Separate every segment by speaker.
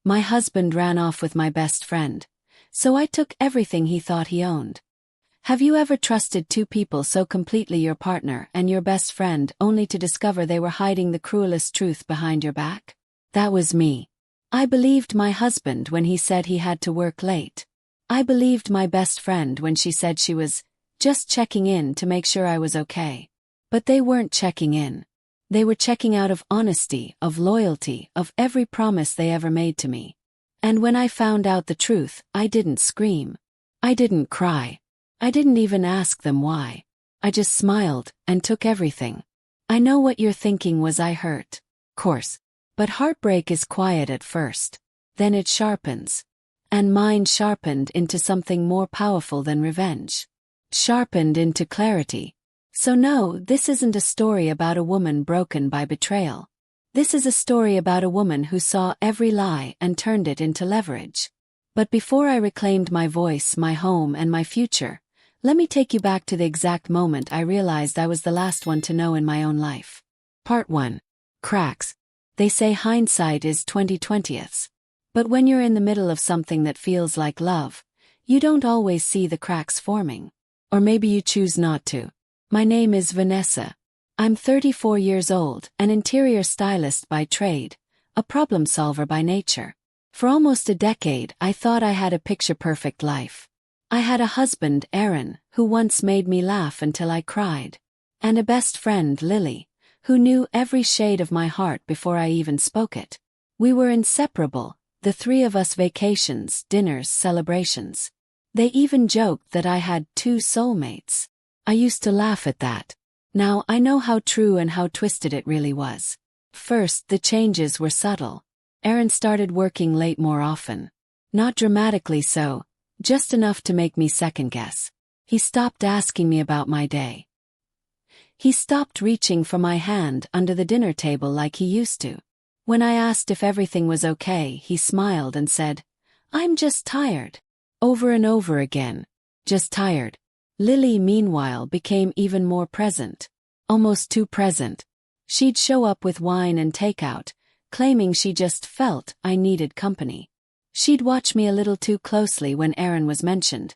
Speaker 1: My husband ran off with my best friend, so I took everything he thought he owned. Have you ever trusted two people so completely, your partner and your best friend, only to discover they were hiding the cruelest truth behind your back? That was me. I believed my husband when he said he had to work late. I believed my best friend when she said she was just checking in to make sure I was okay. But they weren't checking in. They were checking out of honesty, of loyalty, of every promise they ever made to me. And when I found out the truth, I didn't scream. I didn't cry. I didn't even ask them why. I just smiled and took everything. I know what you're thinking. Was I hurt? Course. But heartbreak is quiet at first. Then it sharpens. And mine sharpened into something more powerful than revenge. Sharpened into clarity. So no, this isn't a story about a woman broken by betrayal. This is a story about a woman who saw every lie and turned it into leverage. But before I reclaimed my voice, my home, and my future, let me take you back to the exact moment I realized I was the last one to know in my own life. Part 1. Cracks. They say hindsight is 20/20. But when you're in the middle of something that feels like love, you don't always see the cracks forming. Or maybe you choose not to. My name is Vanessa. I'm 34 years old, an interior stylist by trade, a problem solver by nature. For almost a decade, I thought I had a picture-perfect life. I had a husband, Aaron, who once made me laugh until I cried. And a best friend, Lily, who knew every shade of my heart before I even spoke it. We were inseparable, the three of us: vacations, dinners, celebrations. They even joked that I had 2 soulmates. I used to laugh at that. Now I know how true and how twisted it really was. First, the changes were subtle. Aaron started working late more often. Not dramatically so, just enough to make me second-guess. He stopped asking me about my day. He stopped reaching for my hand under the dinner table like he used to. When I asked if everything was okay, he smiled and said, "I'm just tired." Over and over again. Just tired. Lily, meanwhile, became even more present. Almost too present. She'd show up with wine and takeout, claiming she just felt I needed company. She'd watch me a little too closely when Aaron was mentioned,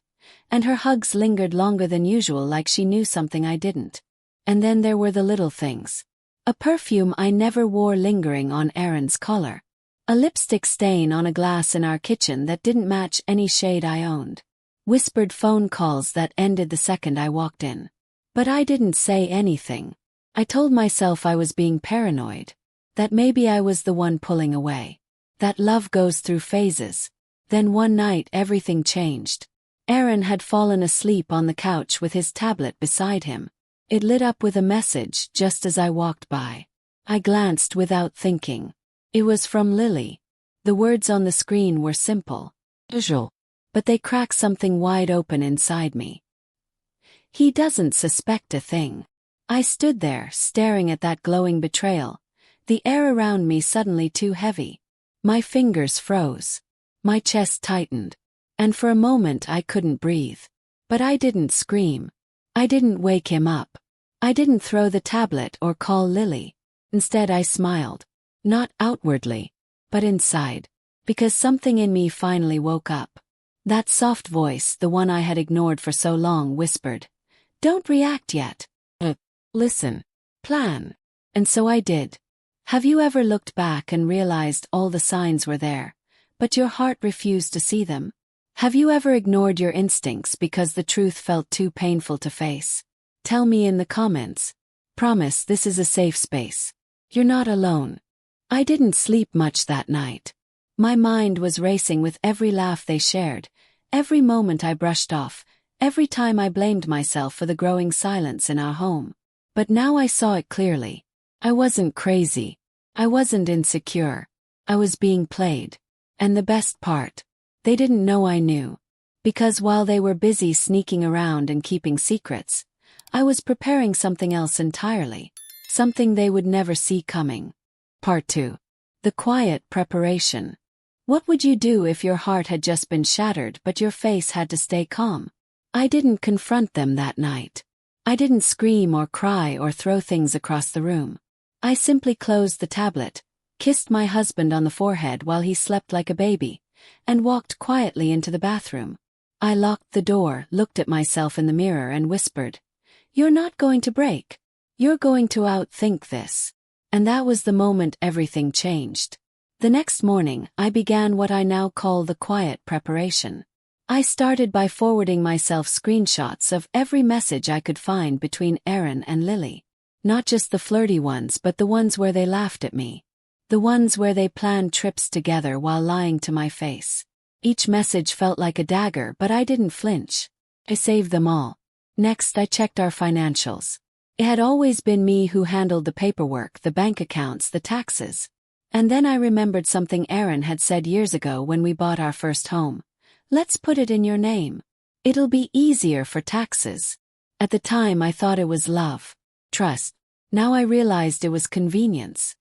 Speaker 1: and her hugs lingered longer than usual, like she knew something I didn't. And then there were the little things. A perfume I never wore lingering on Aaron's collar. A lipstick stain on a glass in our kitchen that didn't match any shade I owned. Whispered phone calls that ended the second I walked in. But I didn't say anything. I told myself I was being paranoid. That maybe I was the one pulling away. That love goes through phases. Then one night everything changed. Aaron had fallen asleep on the couch with his tablet beside him. It lit up with a message just as I walked by. I glanced without thinking. It was from Lily. The words on the screen were simple. Visual. But they cracked something wide open inside me. He doesn't suspect a thing. I stood there, staring at that glowing betrayal. The air around me suddenly too heavy. My fingers froze. My chest tightened. And for a moment I couldn't breathe. But I didn't scream. I didn't wake him up. I didn't throw the tablet or call Lily. Instead I smiled. Not outwardly, but inside. Because something in me finally woke up. That soft voice, the one I had ignored for so long, whispered, "Don't react yet. Listen. Plan." And so I did. Have you ever looked back and realized all the signs were there, but your heart refused to see them? Have you ever ignored your instincts because the truth felt too painful to face? Tell me in the comments. Promise this is a safe space. You're not alone. I didn't sleep much that night. My mind was racing with every laugh they shared, every moment I brushed off, every time I blamed myself for the growing silence in our home. But now I saw it clearly. I wasn't crazy. I wasn't insecure. I was being played. And the best part, they didn't know I knew. Because while they were busy sneaking around and keeping secrets, I was preparing something else entirely. Something they would never see coming. Part 2. The quiet preparation. What would you do if your heart had just been shattered but your face had to stay calm? I didn't confront them that night. I didn't scream or cry or throw things across the room. I simply closed the tablet, kissed my husband on the forehead while he slept like a baby, and walked quietly into the bathroom. I locked the door, looked at myself in the mirror and whispered, "You're not going to break. You're going to outthink this." And that was the moment everything changed. The next morning, I began what I now call the quiet preparation. I started by forwarding myself screenshots of every message I could find between Aaron and Lily. Not just the flirty ones, but the ones where they laughed at me. The ones where they planned trips together while lying to my face. Each message felt like a dagger, but I didn't flinch. I saved them all. Next, I checked our financials. It had always been me who handled the paperwork, the bank accounts, the taxes. And then I remembered something Aaron had said years ago when we bought our first home. "Let's put it in your name. It'll be easier for taxes." At the time I thought it was love, trust. Now I realized it was convenience.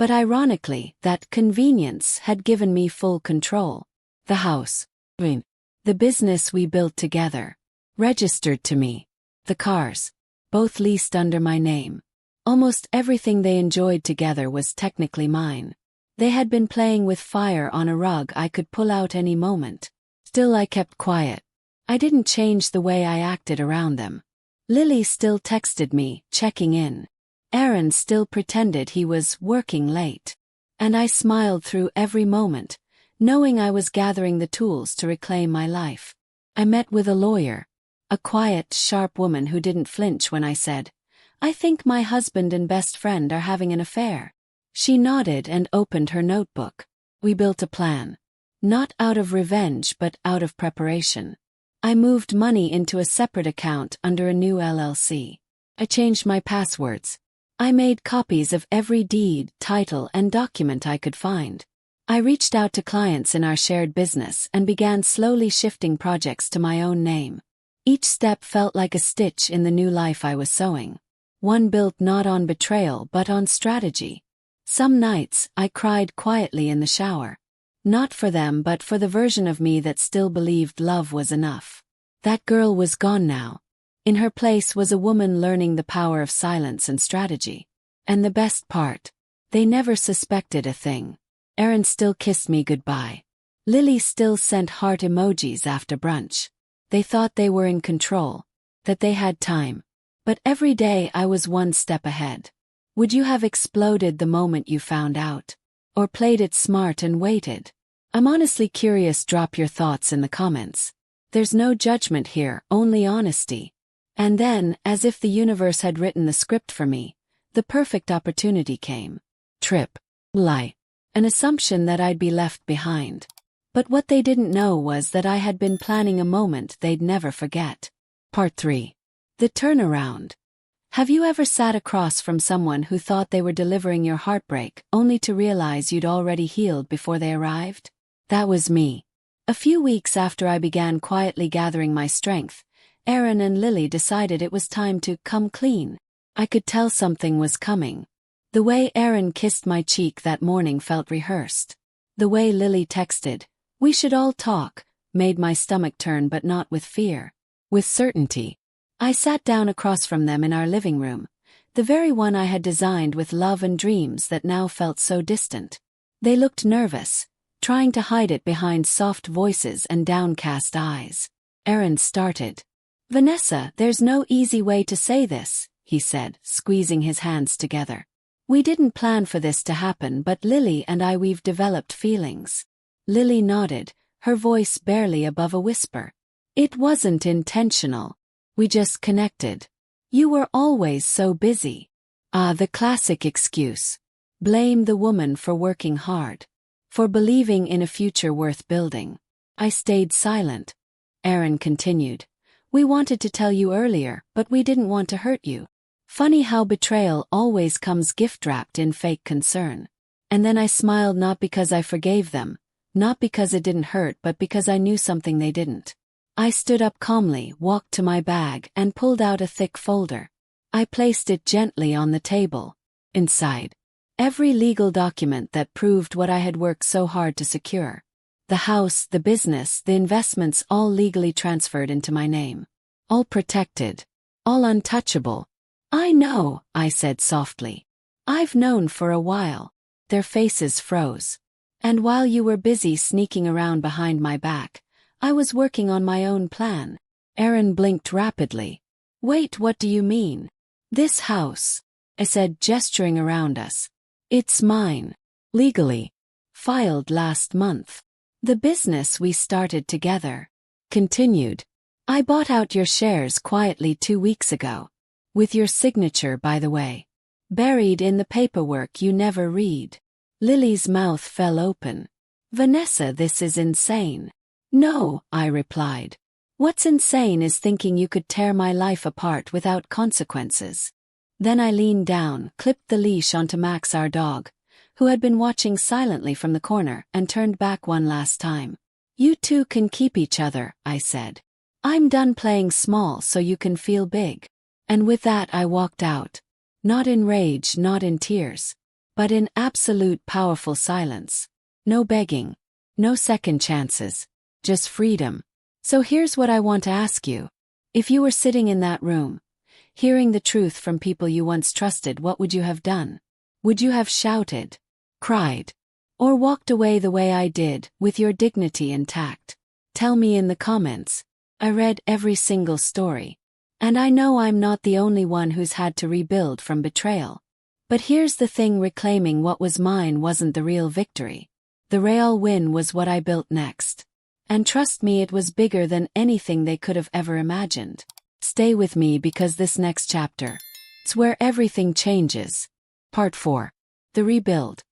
Speaker 1: But ironically, that convenience had given me full control. The house, the business we built together, registered to me. The cars, both leased under my name. Almost everything they enjoyed together was technically mine. They had been playing with fire on a rug I could pull out any moment. Still I kept quiet. I didn't change the way I acted around them. Lily still texted me, checking in. Aaron still pretended he was working late. And I smiled through every moment, knowing I was gathering the tools to reclaim my life. I met with a lawyer. A quiet, sharp woman who didn't flinch when I said, "I think my husband and best friend are having an affair." She nodded and opened her notebook. We built a plan. Not out of revenge but out of preparation. I moved money into a separate account under a new LLC. I changed my passwords. I made copies of every deed, title, and document I could find. I reached out to clients in our shared business and began slowly shifting projects to my own name. Each step felt like a stitch in the new life I was sewing. One built not on betrayal but on strategy. Some nights, I cried quietly in the shower. Not for them but for the version of me that still believed love was enough. That girl was gone now. In her place was a woman learning the power of silence and strategy. And the best part, they never suspected a thing. Aaron still kissed me goodbye. Lily still sent heart emojis after brunch. They thought they were in control, that they had time. But every day I was one step ahead. Would you have exploded the moment you found out? Or played it smart and waited? I'm honestly curious. Drop your thoughts in the comments. There's no judgment here, only honesty. And then, as if the universe had written the script for me, the perfect opportunity came. Trip. Lie. An assumption that I'd be left behind. But what they didn't know was that I had been planning a moment they'd never forget. Part 3. The turnaround. Have you ever sat across from someone who thought they were delivering your heartbreak, only to realize you'd already healed before they arrived? That was me. A few weeks after I began quietly gathering my strength, Aaron and Lily decided it was time to come clean. I could tell something was coming. The way Aaron kissed my cheek that morning felt rehearsed. The way Lily texted, "We should all talk," made my stomach turn, but not with fear. With certainty. I sat down across from them in our living room, the very one I had designed with love and dreams that now felt so distant. They looked nervous, trying to hide it behind soft voices and downcast eyes. Aaron started. "Vanessa, there's no easy way to say this," he said, squeezing his hands together. "We didn't plan for this to happen, but Lily and we've developed feelings." Lily nodded, her voice barely above a whisper. "It wasn't intentional. We just connected. You were always so busy." The classic excuse. Blame the woman for working hard. For believing in a future worth building. I stayed silent. Aaron continued. "We wanted to tell you earlier, but we didn't want to hurt you. Funny how betrayal always comes gift-wrapped in fake concern." And then I smiled, not because I forgave them, not because it didn't hurt, but because I knew something they didn't. I stood up calmly, walked to my bag, and pulled out a thick folder. I placed it gently on the table. Inside, every legal document that proved what I had worked so hard to secure. The house, the business, the investments, all legally transferred into my name. All protected. All untouchable. "I know," I said softly. "I've known for a while. their faces froze. And while you were busy sneaking around behind my back, I was working on my own plan. Aaron blinked rapidly. Wait, what do you mean? This house, I said, gesturing around us. It's mine. Legally. Filed last month. The business we started together. Continued. I bought out your shares quietly 2 weeks ago. With your signature, by the way. Buried in the paperwork you never read. Lily's mouth fell open. Vanessa, this is insane. No, I replied. What's insane is thinking you could tear my life apart without consequences. Then I leaned down, clipped the leash onto Max, our dog, who had been watching silently from the corner, and turned back one last time. You two can keep each other, I said. I'm done playing small so you can feel big. And with that I walked out. Not in rage, not in tears, but in absolute powerful silence. No begging. No second chances. Just freedom. So here's what I want to ask you. If you were sitting in that room, hearing the truth from people you once trusted, what would you have done? Would you have shouted, cried, or walked away the way I did, with your dignity intact? Tell me in the comments. I read every single story. And I know I'm not the only one who's had to rebuild from betrayal. But here's the thing, reclaiming what was mine wasn't the real victory. The real win was what I built next. And trust me, it was bigger than anything they could have ever imagined. Stay with me because this next chapter, it's where everything changes. Part 4. The Rebuild.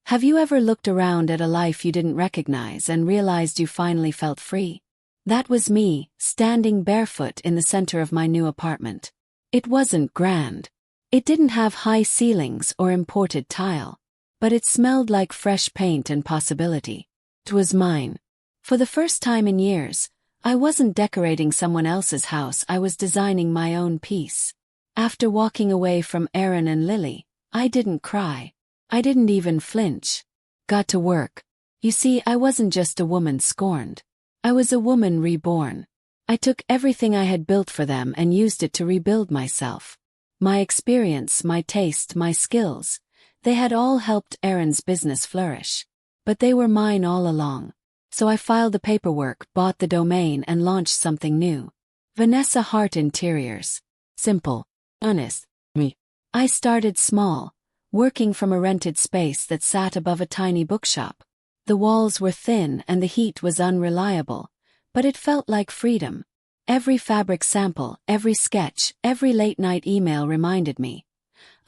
Speaker 1: Have you ever looked around at a life you didn't recognize and realized you finally felt free? That was me, standing barefoot in the center of my new apartment. It wasn't grand. It didn't have high ceilings or imported tile. But it smelled like fresh paint and possibility. It was mine. For the first time in years, I wasn't decorating someone else's house, I was designing my own piece. After walking away from Aaron and Lily, I didn't cry. I didn't even flinch. Got to work. You see, I wasn't just a woman scorned. I was a woman reborn. I took everything I had built for them and used it to rebuild myself. My experience, my taste, my skills, they had all helped Aaron's business flourish. But they were mine all along. So I filed the paperwork, bought the domain, and launched something new. Vanessa Hart Interiors. Simple. Honest. Me. I started small, working from a rented space that sat above a tiny bookshop. The walls were thin and the heat was unreliable, but it felt like freedom. Every fabric sample, every sketch, every late-night email reminded me.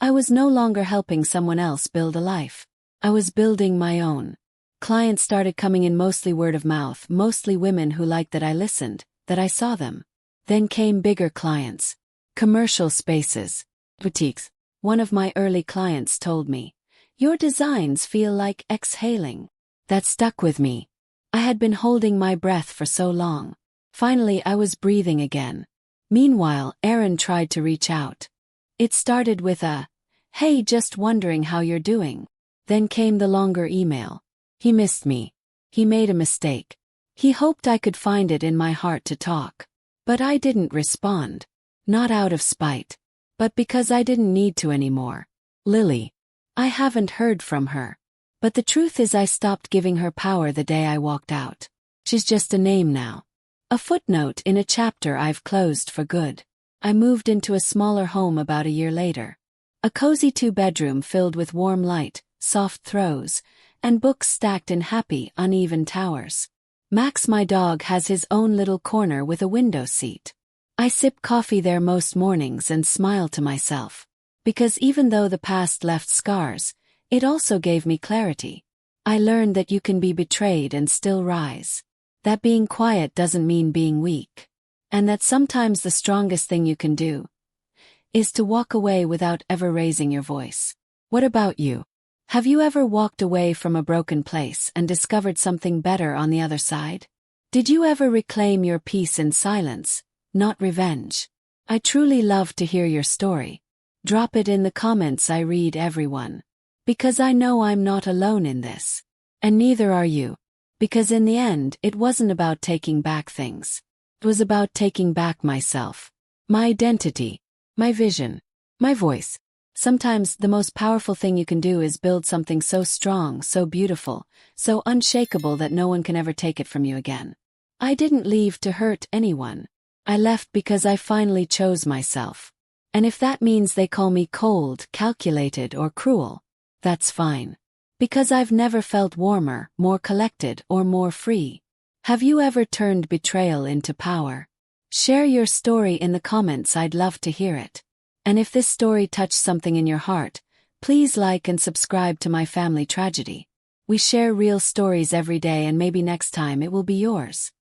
Speaker 1: I was no longer helping someone else build a life. I was building my own. Clients started coming in, mostly word of mouth, mostly women who liked that I listened, that I saw them. Then came bigger clients. Commercial spaces. Boutiques. One of my early clients told me, "Your designs feel like exhaling." That stuck with me. I had been holding my breath for so long. Finally, I was breathing again. Meanwhile, Aaron tried to reach out. It started with a, "Hey, just wondering how you're doing." Then came the longer email. He missed me. He made a mistake. He hoped I could find it in my heart to talk. But I didn't respond. Not out of spite. But because I didn't need to anymore. Lily. I haven't heard from her. But the truth is, I stopped giving her power the day I walked out. She's just a name now. A footnote in a chapter I've closed for good. I moved into a smaller home about a year later. A cozy 2-bedroom filled with warm light, soft throws, and books stacked in happy, uneven towers. Max, my dog, has his own little corner with a window seat. I sip coffee there most mornings and smile to myself. Because even though the past left scars, it also gave me clarity. I learned that you can be betrayed and still rise. That being quiet doesn't mean being weak. And that sometimes the strongest thing you can do is to walk away without ever raising your voice. What about you? Have you ever walked away from a broken place and discovered something better on the other side? Did you ever reclaim your peace in silence, not revenge? I truly love to hear your story. Drop it in the comments. I read everyone. Because I know I'm not alone in this. And neither are you. Because in the end, it wasn't about taking back things. It was about taking back myself. My identity. My vision. My voice. Sometimes the most powerful thing you can do is build something so strong, so beautiful, so unshakable that no one can ever take it from you again. I didn't leave to hurt anyone. I left because I finally chose myself. And if that means they call me cold, calculated, or cruel, that's fine. Because I've never felt warmer, more collected, or more free. Have you ever turned betrayal into power? Share your story in the comments, I'd love to hear it. And if this story touched something in your heart, please like and subscribe to My Family Tragedy. We share real stories every day, and maybe next time it will be yours.